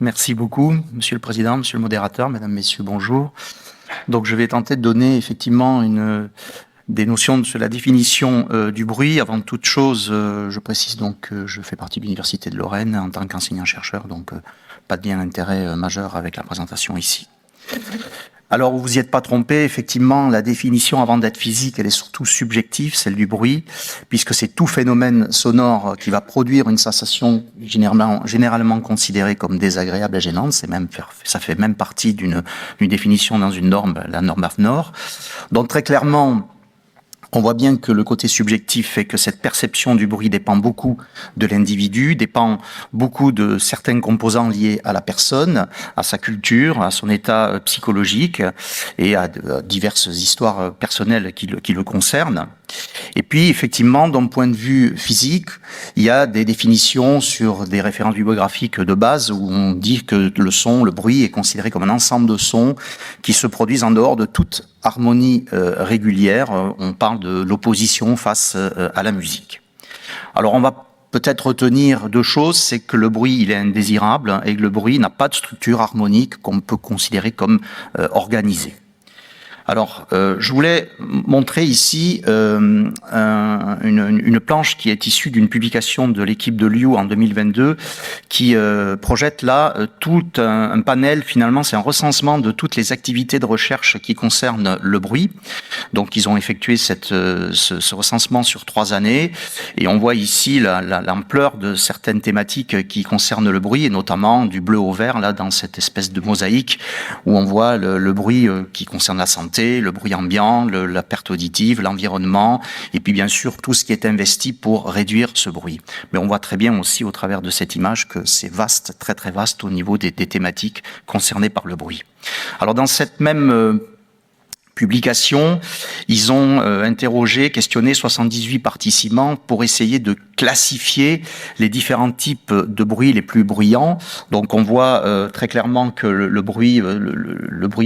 Merci beaucoup, Monsieur le Président, Monsieur le Modérateur, Mesdames, Messieurs, bonjour. Donc je vais tenter de donner effectivement des notions sur la définition du bruit. Avant toute chose, je précise donc que je fais partie de l'Université de Lorraine en tant qu'enseignant-chercheur, donc pas de lien d'intérêt majeur avec la présentation ici. Alors, vous y êtes pas trompé, effectivement, la définition, avant d'être physique, elle est surtout subjective, celle du bruit, puisque c'est tout phénomène sonore qui va produire une sensation généralement considérée comme désagréable et gênante. Ça fait même partie d'une définition dans une norme, la norme AFNOR. Donc, très clairement, on voit bien que le côté subjectif fait que cette perception du bruit dépend beaucoup de l'individu, dépend beaucoup de certains composants liés à la personne, à sa culture, à son état psychologique et à diverses histoires personnelles qui le concernent. Et puis, effectivement, d'un point de vue physique, il y a des définitions sur des références bibliographiques de base où on dit que le bruit est considéré comme un ensemble de sons qui se produisent en dehors de toute harmonie régulière. On parle de l'opposition face à la musique. Alors, on va peut-être retenir deux choses, c'est que le bruit, il est indésirable et que le bruit n'a pas de structure harmonique qu'on peut considérer comme organisée. Alors, je voulais montrer ici une planche qui est issue d'une publication de l'équipe de Liu en 2022 qui projette là tout un panel, finalement c'est un recensement de toutes les activités de recherche qui concernent le bruit. Donc ils ont effectué ce recensement sur 3 années et on voit ici l'ampleur de certaines thématiques qui concernent le bruit et notamment du bleu au vert là dans cette espèce de mosaïque où on voit le bruit qui concerne la santé, le bruit ambiant, la perte auditive, l'environnement, et puis bien sûr tout ce qui est investi pour réduire ce bruit. Mais on voit très bien aussi au travers de cette image que c'est vaste, très très vaste au niveau des thématiques concernées par le bruit. Alors dans cette même publication, ils ont interrogé, questionné 78 participants pour essayer de classifier les différents types de bruits les plus bruyants. Donc on voit très clairement que le bruit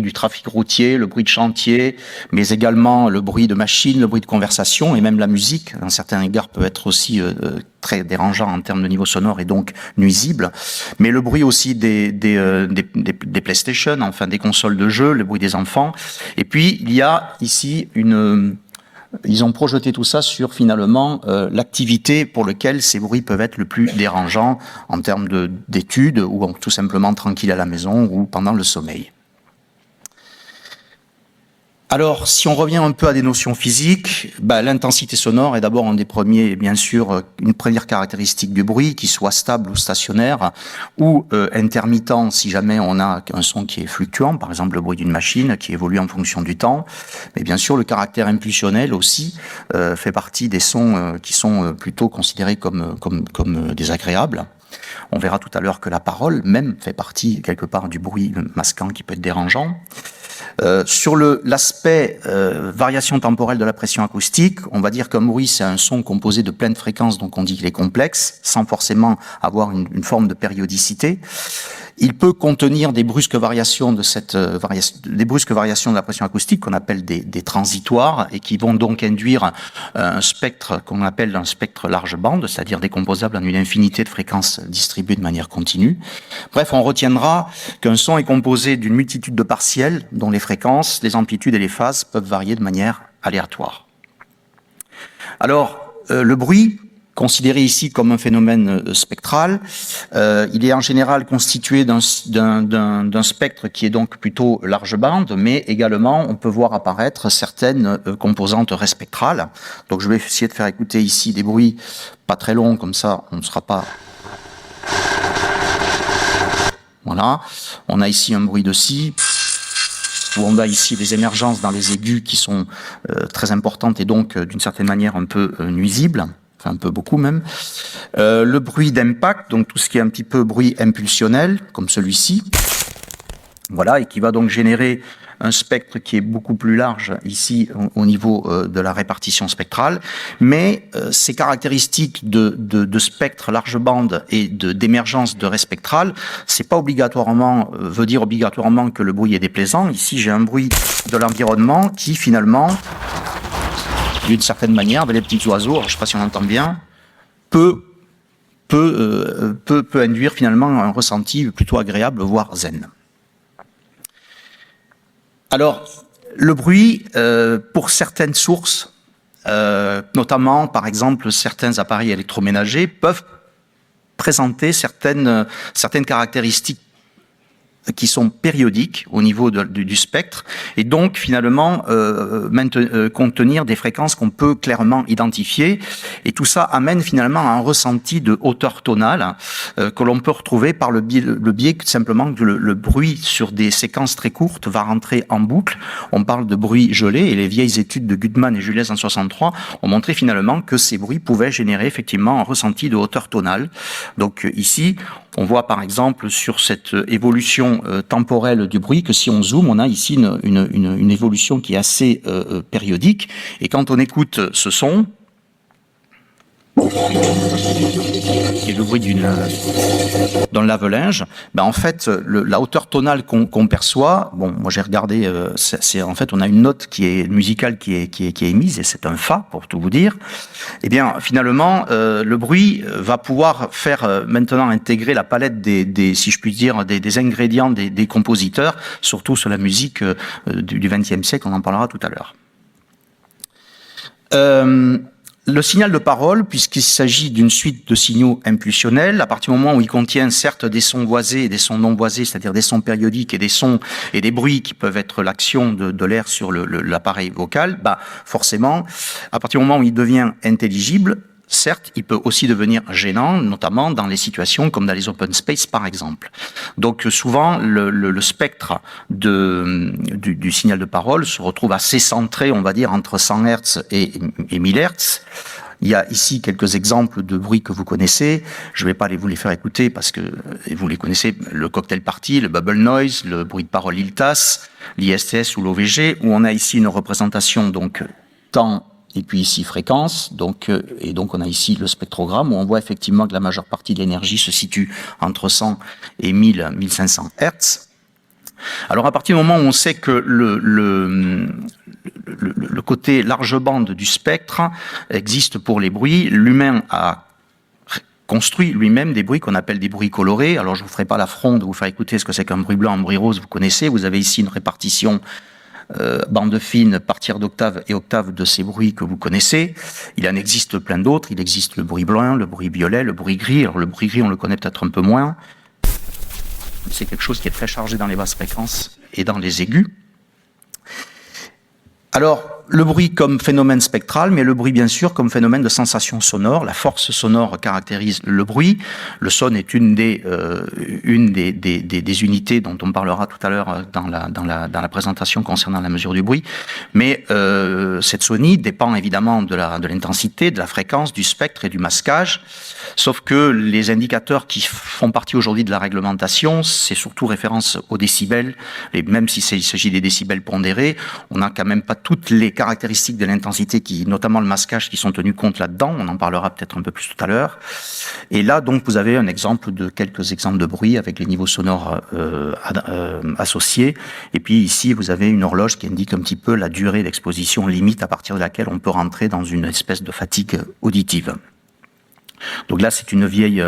du trafic routier, le bruit de chantier, mais également le bruit de machine, le bruit de conversation et même la musique, dans certains égards, peut être aussi très dérangeant en termes de niveau sonore et donc nuisible. Mais le bruit aussi des PlayStation, enfin des consoles de jeux, le bruit des enfants. Et puis il y a ici ils ont projeté tout ça sur finalement l'activité pour laquelle ces bruits peuvent être le plus dérangeants en termes d'études ou tout simplement tranquille à la maison ou pendant le sommeil. Alors, si on revient un peu à des notions physiques, l'intensité sonore est d'abord une première caractéristique du bruit, qu'il soit stable ou stationnaire, ou intermittent si jamais on a un son qui est fluctuant, par exemple le bruit d'une machine qui évolue en fonction du temps. Mais bien sûr, le caractère impulsionnel aussi fait partie des sons qui sont plutôt considérés comme désagréables. On verra tout à l'heure que la parole même fait partie quelque part du bruit masquant qui peut être dérangeant. Sur l'aspect variation temporelle de la pression acoustique, on va dire qu'un bruit c'est un son composé de plein de fréquences, donc on dit qu'il est complexe, sans forcément avoir une forme de périodicité. Il peut contenir des brusques variations de la pression acoustique qu'on appelle des transitoires et qui vont donc induire un spectre qu'on appelle un spectre large bande, c'est-à-dire décomposable en une infinité de fréquences distribuées de manière continue. Bref, on retiendra qu'un son est composé d'une multitude de partiels dont les fréquences, les amplitudes et les phases peuvent varier de manière aléatoire. Alors, le bruit, considéré ici comme un phénomène spectral, il est en général constitué d'un spectre qui est donc plutôt large bande, mais également on peut voir apparaître certaines composantes respectrales. Donc je vais essayer de faire écouter ici des bruits pas très longs, comme ça on ne sera pas... Voilà, on a ici un bruit de si, où on a ici des émergences dans les aigus qui sont très importantes et donc d'une certaine manière un peu nuisibles. Enfin un peu beaucoup même. Le bruit d'impact, donc tout ce qui est un petit peu bruit impulsionnel, comme celui-ci, voilà, et qui va donc générer un spectre qui est beaucoup plus large ici au niveau de la répartition spectrale, mais ces caractéristiques de spectre large bande et d'émergence de raies spectrales, c'est pas obligatoirement veut dire obligatoirement que le bruit est déplaisant. Ici, j'ai un bruit de l'environnement qui finalement, d'une certaine manière, avec les petits oiseaux, alors je ne sais pas si on entend bien, peut peut induire finalement un ressenti plutôt agréable, voire zen. Alors, le bruit, pour certaines sources, notamment par exemple certains appareils électroménagers, peuvent présenter certaines caractéristiques qui sont périodiques au niveau du spectre et donc finalement contenir des fréquences qu'on peut clairement identifier, et tout ça amène finalement à un ressenti de hauteur tonale que l'on peut retrouver par le biais simplement que le bruit sur des séquences très courtes va rentrer en boucle. On parle de bruit gelé, et les vieilles études de Gutmann et Juliès en 63 ont montré finalement que ces bruits pouvaient générer effectivement un ressenti de hauteur tonale. Donc ici on voit par exemple sur cette évolution temporelle du bruit que si on zoome, on a ici une évolution qui est assez périodique. Et quand on écoute ce son, qui est le bruit d'un lave-linge, ben en fait, la hauteur tonale qu'on perçoit, bon, moi j'ai regardé, en fait, on a une note musicale qui est émise, et c'est un fa, pour tout vous dire. Eh bien, finalement, le bruit va pouvoir faire maintenant intégrer la palette si je puis dire, des ingrédients des compositeurs, surtout sur la musique du XXe siècle, on en parlera tout à l'heure. Le signal de parole, puisqu'il s'agit d'une suite de signaux impulsionnels, à partir du moment où il contient certes des sons voisés et des sons non voisés, c'est-à-dire des sons périodiques et des sons et des bruits qui peuvent être l'action de l'air sur l'appareil vocal, bah forcément, à partir du moment où il devient intelligible, certes, il peut aussi devenir gênant, notamment dans les situations comme dans les open space, par exemple. Donc souvent, le spectre du signal de parole se retrouve assez centré, on va dire, entre 100 Hz et 1000 Hz. Il y a ici quelques exemples de bruits que vous connaissez. Je ne vais pas vous les faire écouter parce que vous les connaissez. Le cocktail party, le bubble noise, le bruit de parole ILTAS, l'ISTS ou l'OVG, où on a ici une représentation donc temps et puis ici fréquence, et donc on a ici le spectrogramme où on voit effectivement que la majeure partie de l'énergie se situe entre 100 et 1500 Hertz. Alors à partir du moment où on sait que le côté large bande du spectre existe pour les bruits, l'humain a construit lui-même des bruits qu'on appelle des bruits colorés. Alors je ne vous ferai pas l'affront de vous faire écouter ce que c'est qu'un bruit blanc, un bruit rose, vous connaissez. Vous avez ici une répartition bande fine par tiers d'octave et octave de ces bruits que vous connaissez. Il en existe plein d'autres. Il existe le bruit blanc, le bruit violet, le bruit gris. Alors le bruit gris, on le connaît peut-être un peu moins. C'est quelque chose qui est très chargé dans les basses fréquences et dans les aigus. Alors, le bruit comme phénomène spectral, mais le bruit bien sûr comme phénomène de sensation sonore. La force sonore caractérise le bruit. Le son est une des unités dont on parlera tout à l'heure dans la présentation concernant la mesure du bruit. Mais cette sonie dépend évidemment de l'intensité, de la fréquence, du spectre et du masquage. Sauf que les indicateurs qui font partie aujourd'hui de la réglementation, c'est surtout référence aux décibels. Et même si il s'agit des décibels pondérés, on n'a quand même pas toutes les caractéristiques de l'intensité, notamment le masquage, qui sont tenus compte là-dedans. On en parlera peut-être un peu plus tout à l'heure. Et là, donc, vous avez quelques exemples de bruit avec les niveaux sonores associés. Et puis ici, vous avez une horloge qui indique un petit peu la durée d'exposition limite à partir de laquelle on peut rentrer dans une espèce de fatigue auditive. Donc là, c'est une vieille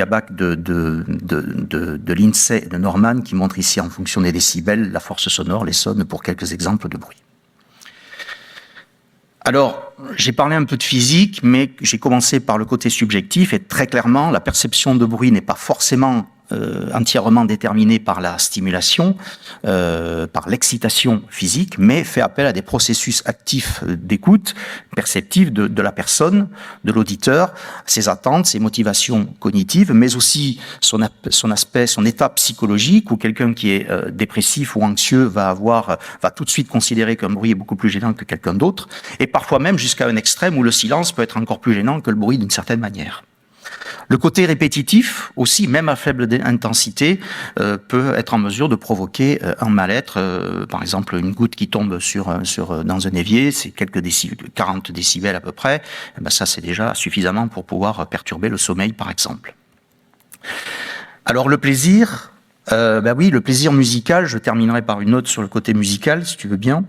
abac de l'INSEE de Norman qui montre ici, en fonction des décibels, la force sonore, les sons, pour quelques exemples de bruit. Alors, j'ai parlé un peu de physique, mais j'ai commencé par le côté subjectif, et très clairement, la perception de bruit n'est pas forcément entièrement déterminée par la stimulation, par l'excitation physique, mais fait appel à des processus actifs d'écoute, perceptifs de la personne, de l'auditeur, ses attentes, ses motivations cognitives, mais aussi son état psychologique, où quelqu'un qui est dépressif ou anxieux va tout de suite considérer qu'un bruit est beaucoup plus gênant que quelqu'un d'autre, et parfois même jusqu'à un extrême où le silence peut être encore plus gênant que le bruit d'une certaine manière. Le côté répétitif, aussi, même à faible intensité, peut être en mesure de provoquer un mal-être. Par exemple, une goutte qui tombe dans un évier, c'est 40 décibels à peu près. Et ben ça, c'est déjà suffisamment pour pouvoir perturber le sommeil, par exemple. Alors, le plaisir, Ben oui, le plaisir musical, je terminerai par une note sur le côté musical, si tu veux bien.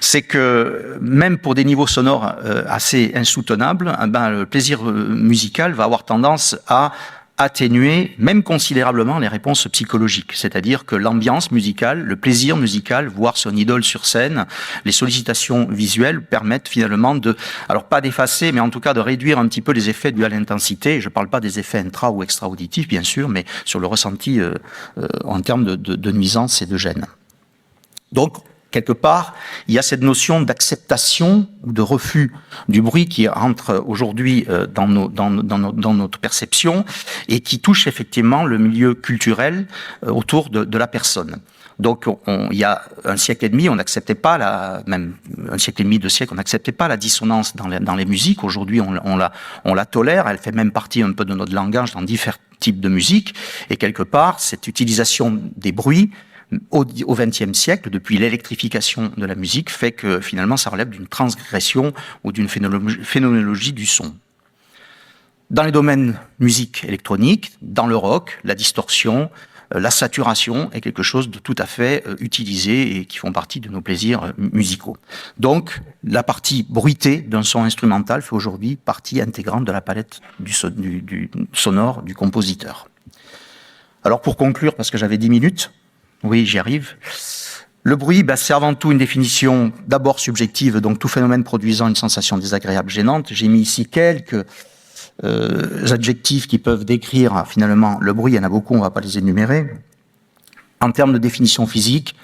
C'est que même pour des niveaux sonores assez insoutenables, le plaisir musical va avoir tendance à atténuer même considérablement les réponses psychologiques. C'est-à-dire que l'ambiance musicale, le plaisir musical, voir son idole sur scène, les sollicitations visuelles permettent finalement de, alors pas d'effacer, mais en tout cas de réduire un petit peu les effets dus à l'intensité. Je ne parle pas des effets intra- ou extra-auditifs, bien sûr, mais sur le ressenti en termes de nuisance et de gêne. Donc, quelque part, il y a cette notion d'acceptation ou de refus du bruit qui entre aujourd'hui dans notre perception et qui touche effectivement le milieu culturel autour de la personne. Donc, il y a un siècle et demi, on n'acceptait pas même un siècle et demi, 2 siècles, on n'acceptait pas la dissonance dans les musiques. Aujourd'hui, on la tolère. Elle fait même partie un peu de notre langage dans différents types de musique. Et quelque part, cette utilisation des bruits au XXe siècle, depuis l'électrification de la musique, fait que finalement ça relève d'une transgression ou d'une phénoménologie du son. Dans les domaines musique électronique, dans le rock, la distorsion, la saturation est quelque chose de tout à fait utilisé et qui font partie de nos plaisirs musicaux. Donc, la partie bruitée d'un son instrumental fait aujourd'hui partie intégrante de la palette du sonore du compositeur. Alors pour conclure, parce que j'avais 10 minutes, oui, j'y arrive. Le bruit, c'est avant tout une définition d'abord subjective, donc tout phénomène produisant une sensation désagréable, gênante. J'ai mis ici quelques adjectifs qui peuvent décrire finalement le bruit. Il y en a beaucoup, on ne va pas les énumérer. En termes de définition physique,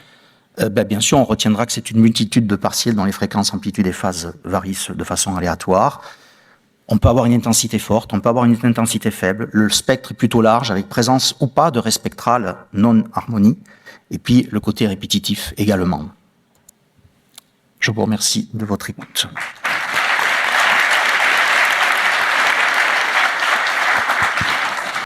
bien sûr, on retiendra que c'est une multitude de partiels dont les fréquences, amplitudes et phases varient de façon aléatoire. On peut avoir une intensité forte, on peut avoir une intensité faible. Le spectre est plutôt large, avec présence ou pas de raies spectrales non-harmonie. Et puis, le côté répétitif également. Je vous remercie de votre écoute.